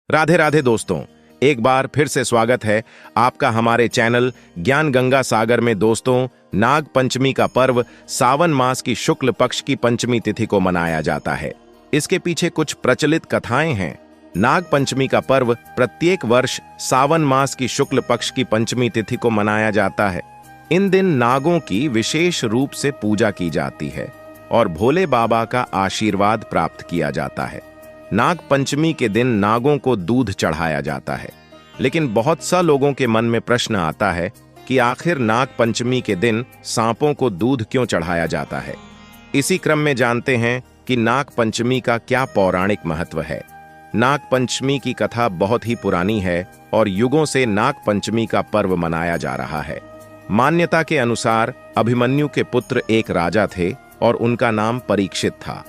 राधे राधे दोस्तों, एक बार फिर से स्वागत है आपका हमारे चैनल ज्ञान गंगा सागर में। दोस्तों, नाग पंचमी का पर्व सावन मास की शुक्ल पक्ष की पंचमी तिथि को मनाया जाता है। इसके पीछे कुछ प्रचलित कथाएं हैं। नाग पंचमी का पर्व प्रत्येक वर्ष सावन मास की शुक्ल पक्ष की पंचमी तिथि को मनाया जाता है। इन दिन नागों की विशेष रूप से पूजा की जाती है और भोले बाबा का आशीर्वाद प्राप्त किया जाता है। नाग पंचमी के दिन नागों को दूध चढ़ाया जाता है, लेकिन बहुत सा लोगों के मन में प्रश्न आता है कि आखिर नाग पंचमी के दिन सांपों को दूध क्यों चढ़ाया जाता है। इसी क्रम में जानते हैं कि नाग पंचमी का क्या पौराणिक महत्व है। नाग पंचमी की कथा बहुत ही पुरानी है और युगों से नाग पंचमी का पर्व मनाया जा रहा है। मान्यता के अनुसार अभिमन्यु के पुत्र एक राजा थे और उनका नाम परीक्षित था।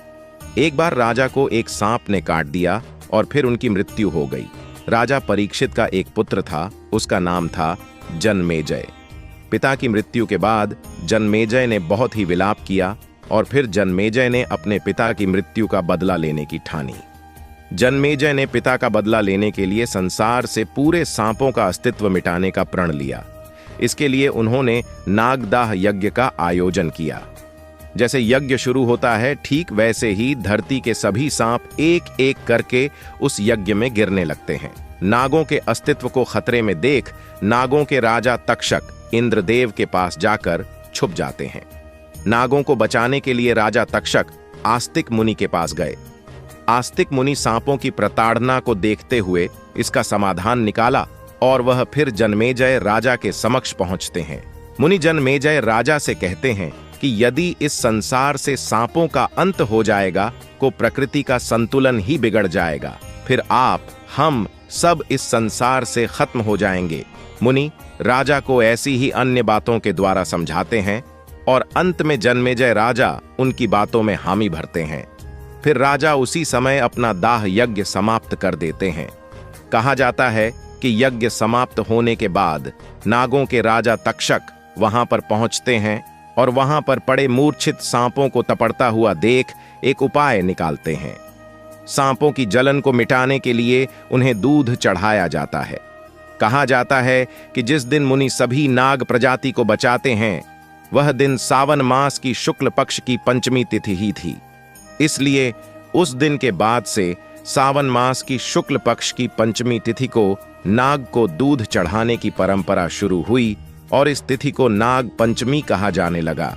एक बार राजा को एक सांप ने काट दिया और फिर उनकी मृत्यु हो गई। राजा परीक्षित का एक पुत्र था, उसका नाम था जन्मेजय। पिता की मृत्यु के बाद जन्मेजय ने बहुत ही विलाप किया और फिर जन्मेजय ने अपने पिता की मृत्यु का बदला लेने की ठानी। जन्मेजय ने पिता का बदला लेने के लिए संसार से पूरे सांपों का अस्तित्व मिटाने का प्रण लिया। इसके लिए उन्होंने नागदाह यज्ञ का आयोजन किया। जैसे यज्ञ शुरू होता है, ठीक वैसे ही धरती के सभी सांप एक एक करके उस यज्ञ में गिरने लगते हैं। नागों के अस्तित्व को खतरे में देख नागों के राजा तक्षक इंद्रदेव के पास जाकर छुप जाते हैं। नागों को बचाने के लिए राजा तक्षक आस्तिक मुनि के पास गए। आस्तिक मुनि सांपों की प्रताड़ना को देखते हुए इसका समाधान निकाला और वह फिर जन्मेजय राजा के समक्ष पहुंचते हैं। मुनि जन्मेजय राजा से कहते हैं कि यदि इस संसार से सांपों का अंत हो जाएगा तो प्रकृति का संतुलन ही बिगड़ जाएगा, फिर आप हम सब इस संसार से खत्म हो जाएंगे। मुनि राजा को ऐसी ही अन्य बातों के द्वारा समझाते हैं और अंत में जन्मेजय राजा उनकी बातों में हामी भरते हैं। फिर राजा उसी समय अपना दाह यज्ञ समाप्त कर देते हैं। कहा जाता है कि यज्ञ समाप्त होने के बाद नागों के राजा तक्षक वहां पर पहुंचते हैं और वहां पर पड़े मूर्छित सांपों को तपड़ता हुआ देख एक उपाय निकालते हैं। सांपों की जलन को मिटाने के लिए उन्हें दूध चढ़ाया जाता है। कहा जाता है कि जिस दिन मुनि सभी नाग प्रजाति को बचाते हैं, वह दिन सावन मास की शुक्ल पक्ष की पंचमी तिथि ही थी। इसलिए उस दिन के बाद से सावन मास की शुक्ल पक्ष की पंचमी तिथि को नाग को दूध चढ़ाने की परंपरा शुरू हुई और इस तिथि को नाग पंचमी कहा जाने लगा।